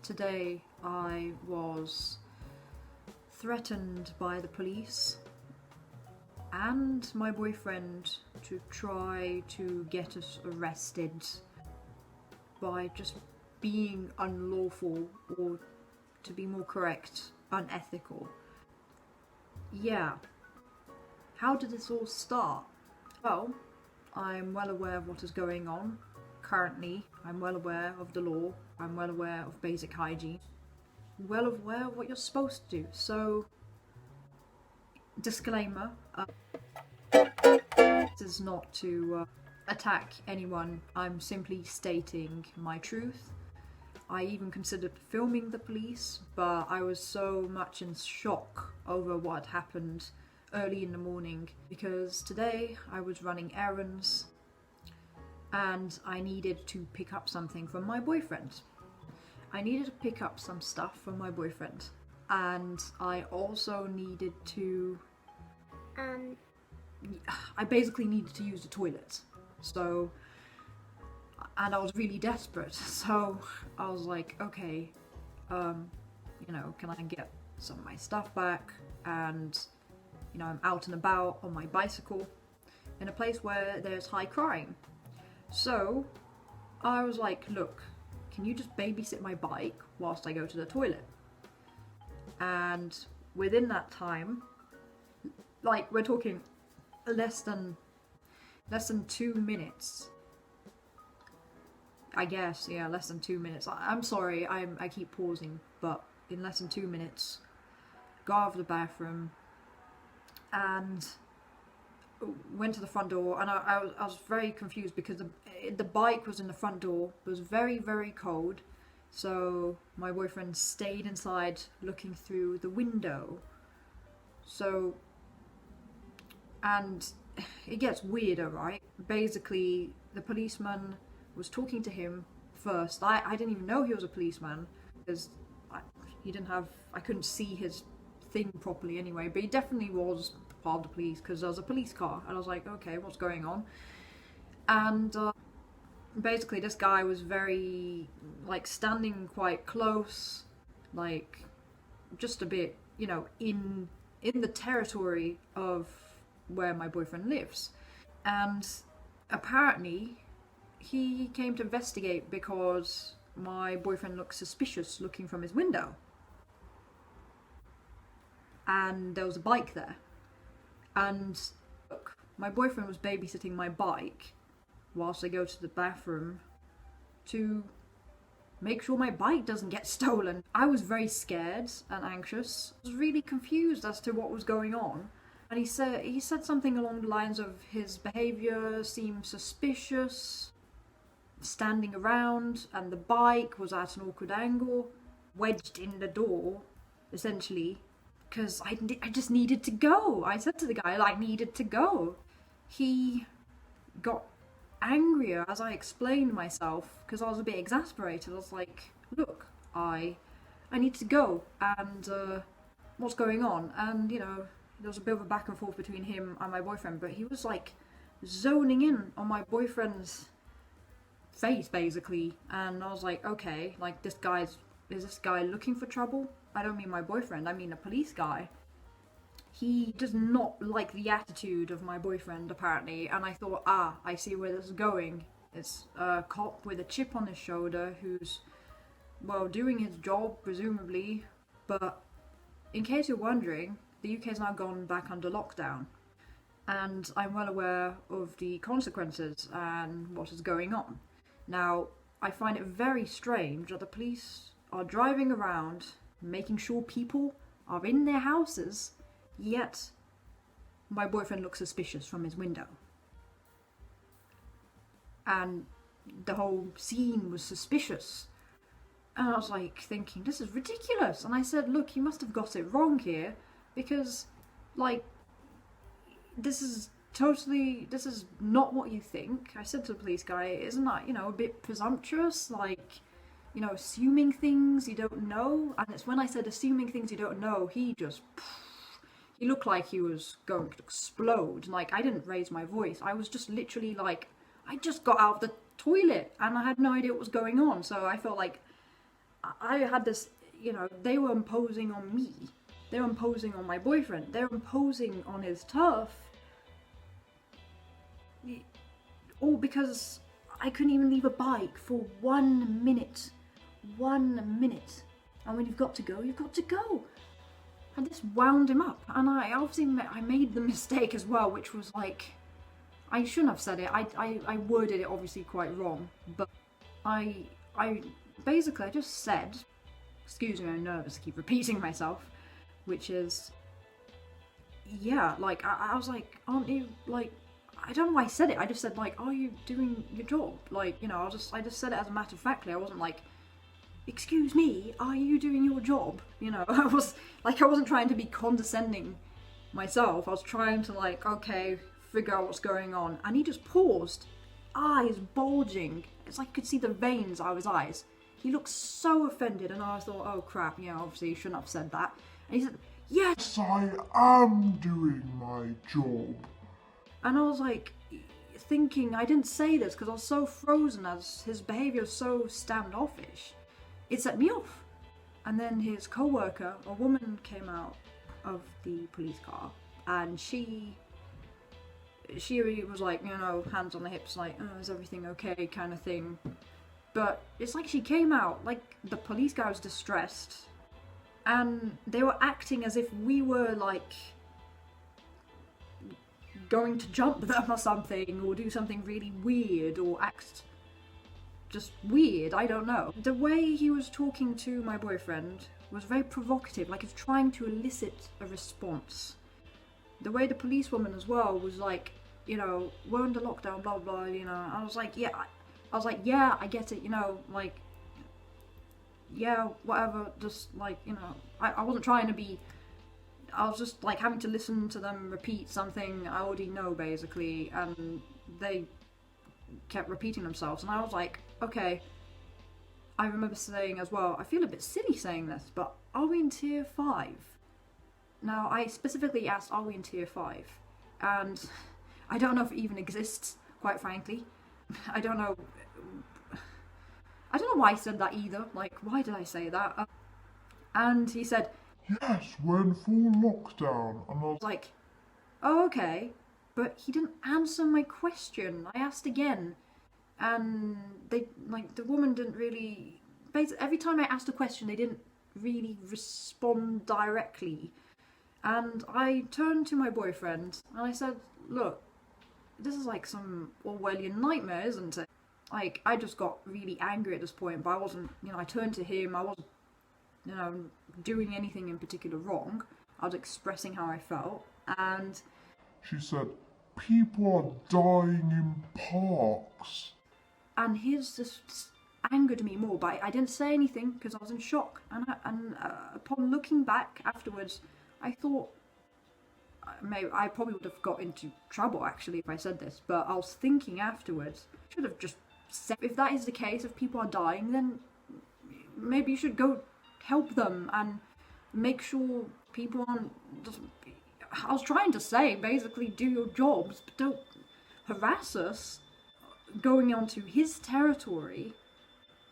Today I was threatened by the police and my boyfriend to try to get us arrested by just being unlawful, or to be more correct, unethical. Yeah. How did this all start? Well, I'm well aware of what is going on. Currently, I'm well aware of the law. I'm well aware of basic hygiene. Well aware of what you're supposed to do. So, disclaimer, this is not to attack anyone. I'm simply stating my truth. I even considered filming the police, but I was so much in shock over what happened early in the morning, because today I was running errands and I needed to pick up something from my boyfriend. I needed to pick up some stuff from my boyfriend, and I also needed to I basically needed to use the toilet. So, and I was really desperate, so I was like, okay, can I get some of my stuff back? And I'm out and about on my bicycle in a place where there's high crime. So I was like, look, can you just babysit my bike whilst I go to the toilet? And within that time, like, we're talking less than 2 minutes. I guess, yeah, less than 2 minutes. I'm sorry, I keep pausing, but in less than 2 minutes, got out of the bathroom and went to the front door, and I was very confused because the bike was in the front door. It was very, very cold, so my boyfriend stayed inside looking through the window. So, and it gets weirder, right? Basically, the policeman was talking to him first. I didn't even know he was a policeman because I couldn't see his thing properly anyway, but he definitely was part of the police because there was a police car, and I was like, okay, what's going on? And basically this guy was very, like, standing quite close, like just a bit, in the territory of where my boyfriend lives. And apparently he came to investigate because my boyfriend looked suspicious looking from his window. And there was a bike there. And look, my boyfriend was babysitting my bike whilst I go to the bathroom to make sure my bike doesn't get stolen. I was very scared and anxious. I was really confused as to what was going on. And he said something along the lines of his behaviour seemed suspicious, standing around, and the bike was at an awkward angle, wedged in the door, essentially, because I just needed to go. I said to the guy, I needed to go. He got angrier as I explained myself, because I was a bit exasperated. I was like, look, I need to go, and what's going on? And, there was a bit of a back and forth between him and my boyfriend, but he was like zoning in on my boyfriend's face, basically. And I was like, okay, like, is this guy looking for trouble? I don't mean my boyfriend, I mean a police guy. He does not like the attitude of my boyfriend, apparently, and I thought, I see where this is going. It's a cop with a chip on his shoulder who's, well, doing his job, presumably, but in case you're wondering, the UK has now gone back under lockdown, and I'm well aware of the consequences and what is going on. Now, I find it very strange that the police are driving around making sure people are in their houses, yet my boyfriend looks suspicious from his window. And the whole scene was suspicious. And I was like thinking, this is ridiculous. And I said, look, you must have got it wrong here, because, like, this is not what you think. I said to the police guy, isn't that, a bit presumptuous? Like, assuming things you don't know. And it's when I said assuming things you don't know, he looked like he was going to explode. Like, I didn't raise my voice. I was just literally like, I just got out of the toilet and I had no idea what was going on. So I felt like I had this, they were imposing on me. They were imposing on my boyfriend. They were imposing on his turf. All because I couldn't even leave a bike for 1 minute. 1 minute. And when you've got to go, you've got to go. And this wound him up. And I obviously I made the mistake as well, which was like, I shouldn't have said it. I worded it obviously quite wrong. But I basically, I just said, excuse me, I'm nervous, I keep repeating myself, which is, yeah, like, I was like, aren't you, like, I don't know why I said it, I just said, like, are you doing your job? Like, I just said it as a matter of factly. I wasn't like, excuse me, are you doing your job? I wasn't trying to be condescending myself. I was trying to, like, okay, figure out what's going on. And he just paused, eyes bulging. It's like I could see the veins out of his eyes. He looked so offended, and I thought, oh crap, obviously you shouldn't have said that. And he said, yes, I am doing my job. And I was like, thinking, I didn't say this because I was so frozen as his behaviour was so standoffish. It set me off. And then his co-worker, a woman, came out of the police car, and she was like, hands on the hips, like, oh, is everything okay, kind of thing. But it's like she came out, like, the police guy was distressed, and they were acting as if we were, like, going to jump them or something, or do something really weird, or act just weird, I don't know. The way he was talking to my boyfriend was very provocative, like he was trying to elicit a response. The way the policewoman as well was like, we're under lockdown, blah blah, I was like, yeah, I get it, like, yeah, whatever, just like, I wasn't trying to be, I was just like having to listen to them repeat something I already know basically, and they kept repeating themselves, and I was like, okay. I remember saying as well, I feel a bit silly saying this, but are we in tier 5? Now, I specifically asked, are we in tier 5? And I don't know if it even exists, quite frankly. I don't know why I said that either. Like, why did I say that? And he said, yes, we're in full lockdown. And I was like, oh, okay. But he didn't answer my question. I asked again. And the woman didn't really, basically, every time I asked a question, they didn't really respond directly. And I turned to my boyfriend and I said, look, this is like some Orwellian nightmare, isn't it? Like, I just got really angry at this point, but I wasn't, I turned to him, I wasn't, doing anything in particular wrong. I was expressing how I felt, and she said, people are dying in parks. And his just angered me more, but I didn't say anything because I was in shock. And upon looking back afterwards, I thought maybe I probably would have got into trouble actually if I said this. But I was thinking afterwards, I should have just said, if that is the case, if people are dying, then maybe you should go help them and make sure people aren't. I was trying to say basically, do your jobs, but don't harass us. Going onto his territory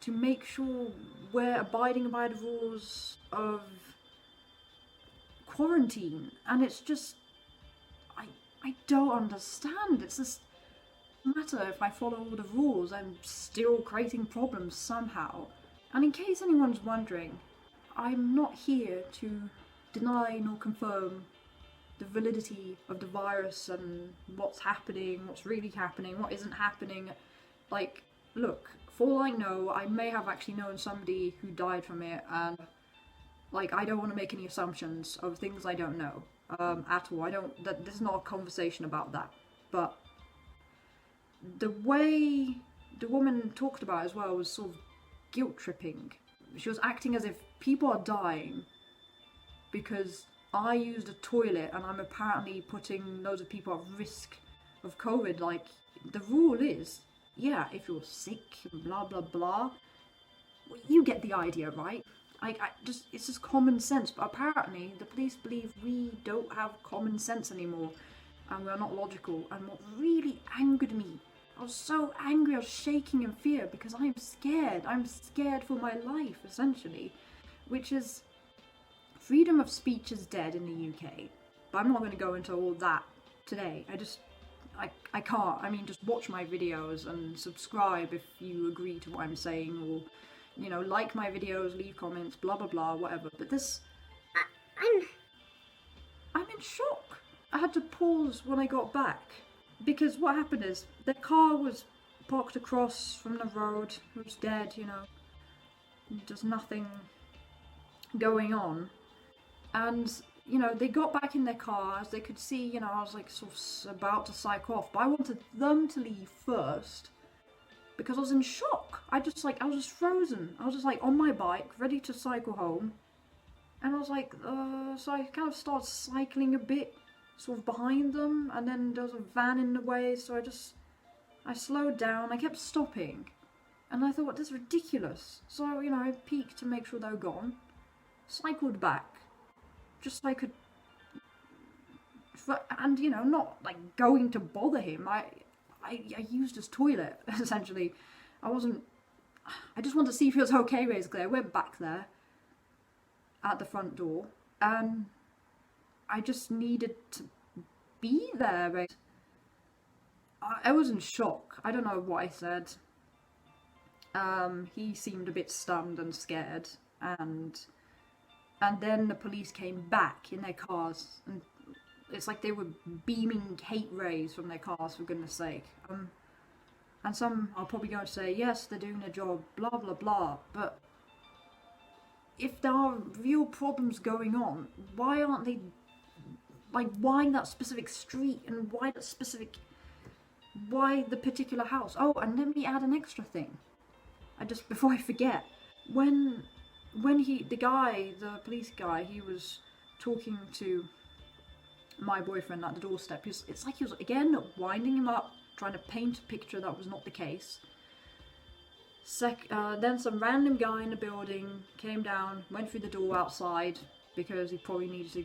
to make sure we're abiding by the rules of quarantine, and it's just I don't understand. It's just no matter if I follow all the rules, I'm still creating problems somehow. And in case anyone's wondering, I'm not here to deny nor confirm the validity of the virus and what's happening, what's really happening, what isn't happening. Like, look, for all I know, I may have actually known somebody who died from it, and like, I don't want to make any assumptions of things I don't know at all. This is not a conversation about that. But the way the woman talked about it as well was sort of guilt tripping. She was acting as if people are dying because I used a toilet and I'm apparently putting loads of people at risk of COVID. Like, the rule is, yeah, if you're sick, blah, blah, blah, well, you get the idea, right? It's just common sense. But apparently the police believe we don't have common sense anymore and we're not logical. And what really angered me I was so angry, I was shaking in fear because I'm scared. I'm scared for my life, essentially. Which is, freedom of speech is dead in the UK. But I'm not going to go into all that today. I can't. I mean, just watch my videos and subscribe if you agree to what I'm saying, or, you know, like my videos, leave comments, blah blah blah, whatever. But this, I'm in shock. I had to pause when I got back because what happened is the car was parked across from the road. It was dead, you know. There's nothing going on, and you know, they got back in their cars. They could see, you know, I was like sort of about to cycle off, but I wanted them to leave first because I was in shock. I was just frozen. I was just like on my bike, ready to cycle home, and I was like, so I kind of started cycling a bit, sort of behind them, and then there was a van in the way, so I slowed down. I kept stopping, and I thought, this is ridiculous. So, you know, I peeked to make sure they were gone, cycled back, just so I could, and you know, not like going to bother him. I used his toilet essentially. I just wanted to see if he was okay. Basically, I went back there at the front door, and I just needed to be there. Basically. I was in shock. I don't know what I said. He seemed a bit stunned and scared, and then the police came back in their cars, and it's like they were beaming hate rays from their cars, for goodness sake. And some are probably going to say, yes, they're doing their job, blah blah blah, but if there are real problems going on, why aren't they, like, why that specific street, and why the particular house? Oh, and let me add an extra thing. Before I forget, when the police guy, he was talking to my boyfriend at the doorstep. It's like he was, again, winding him up, trying to paint a picture that was not the case. Then some random guy in the building came down, went through the door outside, because he probably needs to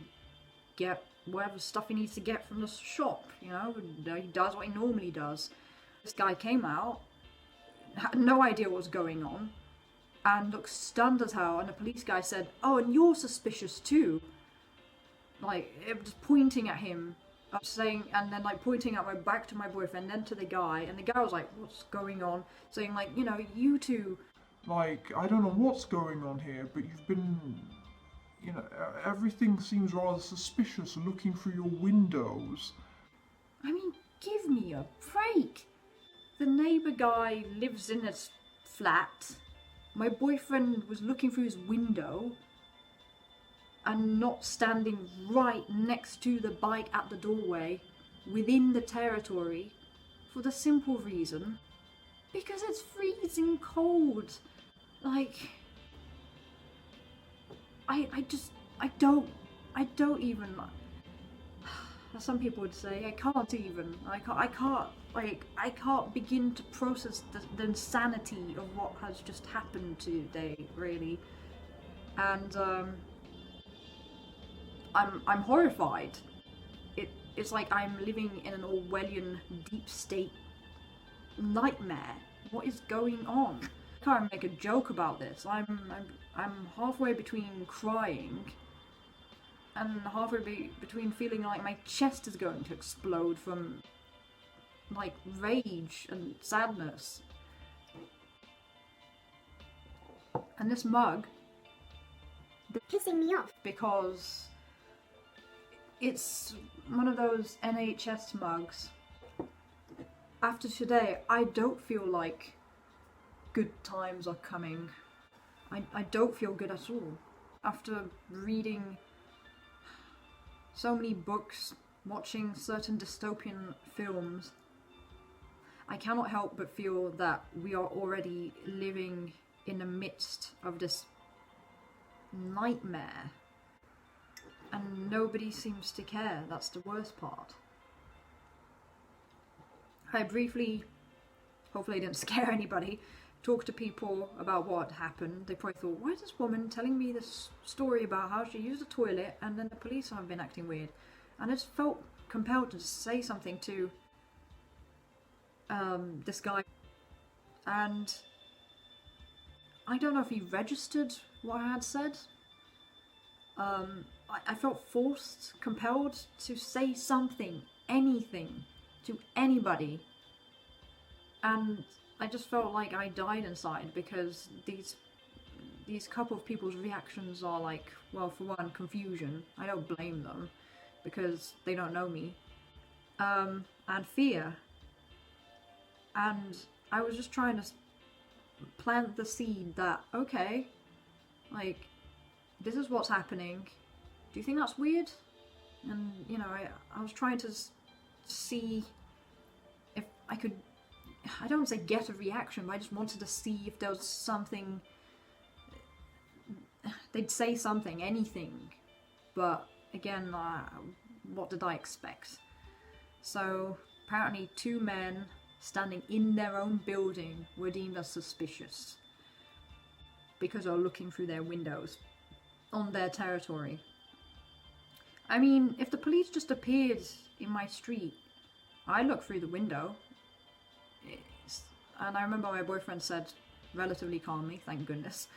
get whatever stuff he needs to get from the shop, you know, he does what he normally does. This guy came out, had no idea what was going on, and looked stunned as hell, and the police guy said, oh, and you're suspicious too. Like, it was pointing at him, saying, and then like pointing at back to my boyfriend, then to the guy, and the guy was like, what's going on? Saying like, you know, you two, Like, I don't know what's going on here, but you've been, you know, everything seems rather suspicious looking through your windows. I mean, give me a break. The neighbour guy lives in his flat. My boyfriend was looking through his window and not standing right next to the bike at the doorway within the territory, for the simple reason because it's freezing cold. Like, I don't even, as some people would say, I can't begin to process the insanity of what has just happened today, really. And I'm horrified. It's like I'm living in an Orwellian deep state nightmare. What is going on? I can't make a joke about this. I'm halfway between crying and halfway between feeling like my chest is going to explode from like rage and sadness. And this mug, they're pissing me off because it's one of those NHS mugs. After today, I don't feel like good times are coming. I don't feel good at all. After reading so many books, watching certain dystopian films, I cannot help but feel that we are already living in the midst of this nightmare. And nobody seems to care. That's the worst part. I briefly, hopefully I didn't scare anybody, talked to people about what happened. They probably thought, why is this woman telling me this story about how she used the toilet and then the police have been acting weird? And I just felt compelled to say something to this guy, and I don't know if he registered what I had said. I felt forced, compelled to say something, anything, to anybody, and I just felt like I died inside because these couple of people's reactions are like, well, for one, confusion. I don't blame them because they don't know me, and fear. And I was just trying to plant the seed that, okay, like, this is what's happening. Do you think that's weird? And, you know, I was trying to see if I could, I don't want to say get a reaction, but I just wanted to see if there was something, they'd say something, anything. But, again, what did I expect? So, apparently 2 men standing in their own building were deemed as suspicious because they were looking through their windows on their territory. I mean, if the police just appeared in my street, I look through the window. And I remember my boyfriend said, relatively calmly, thank goodness.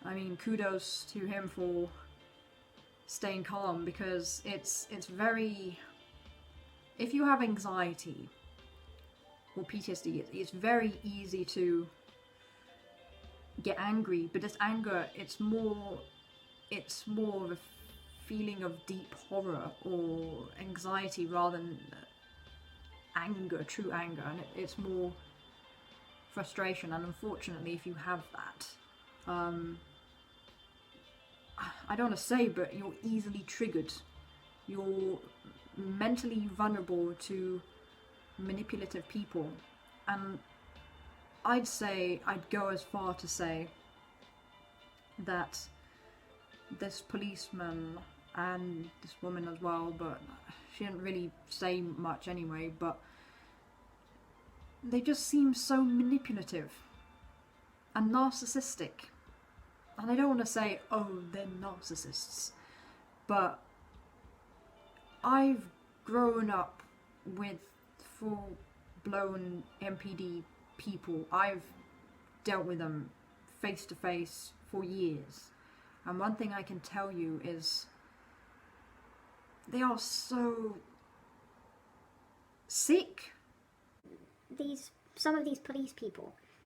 I mean, kudos to him for staying calm, because it's very... If you have anxiety or PTSD, it's very easy to get angry, but this anger, it's more of a feeling of deep horror or anxiety rather than anger, true anger, and it's more frustration. And unfortunately, if you have that, I don't want to say, but you're easily triggered. You're mentally vulnerable to manipulative people, and I'd go as far to say that this policeman and this woman as well, but she didn't really say much anyway, but they just seem so manipulative and narcissistic. And I don't want to say, oh, they're narcissists, but I've grown up with full-blown MPD people. I've dealt with them face to face for years, and one thing I can tell you is they are so sick. Some of these police people,